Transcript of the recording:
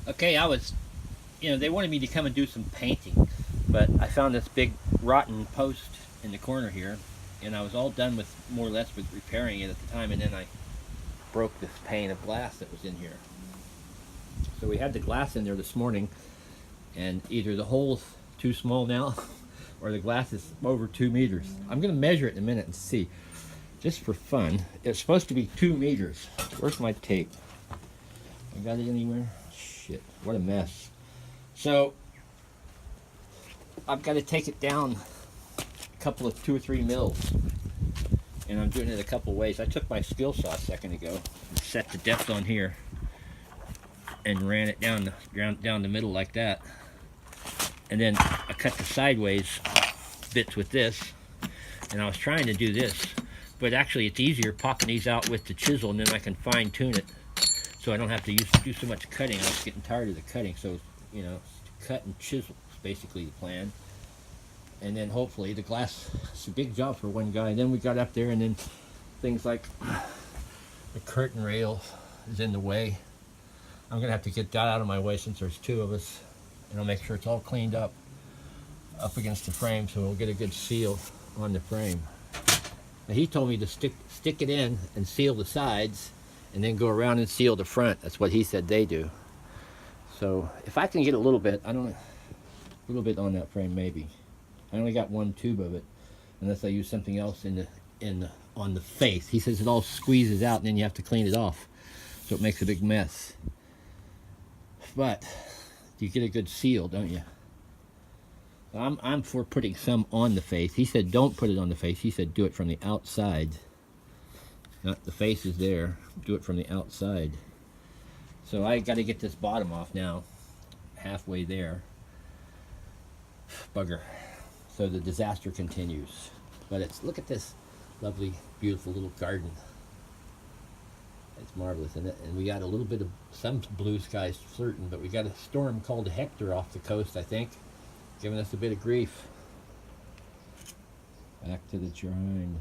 Okay, they wanted me to come and do some painting, but I found this big rotten post in the corner here, and I was all done with more or less with repairing it at the time, and then I broke this pane of glass that was in here. So we had the glass in there this morning, and either the hole's too small now, or the glass is over 2 meters. I'm going to measure it in a minute and see, just for fun. It's supposed to be 2 meters. Where's my tape? I got it anywhere? Shit, what a mess. So I've got to take it down a couple of 2 or 3 mils, and I'm doing it a couple ways. I took my skill saw a second ago and set the depth on here and ran it down the middle like that, and then I cut the sideways bits with this, and I was trying to do this, but actually it's easier popping these out with the chisel, and then I can fine tune it so I don't have to do so much cutting. I was getting tired of the cutting, so cut and chisel is basically the plan. And then hopefully the glass, it's a big job for one guy. And then we got up there, and then things like the curtain rail is in the way. I'm gonna have to get that out of my way since there's 2 of us, and I'll make sure it's all cleaned up against the frame, so we'll get a good seal on the frame. Now, he told me to stick it in and seal the sides, and then go around and seal the front. That's what he said they do. So if I can get a little bit, a little bit on that frame maybe. I only got 1 tube of it, unless I use something else on the face. He says it all squeezes out, and then you have to clean it off, so it makes a big mess. But you get a good seal, don't you? I'm for putting some on the face. He said don't put it on the face. He said do it from the outside. Not the face is there. Do it from the outside. So I got to get this bottom off now. Halfway there. Bugger. So the disaster continues. But look at this lovely, beautiful little garden. It's marvelous, isn't it? And we got a little bit of some blue skies flirting, but we got a storm called Hector off the coast, I think, giving us a bit of grief. Back to the grind.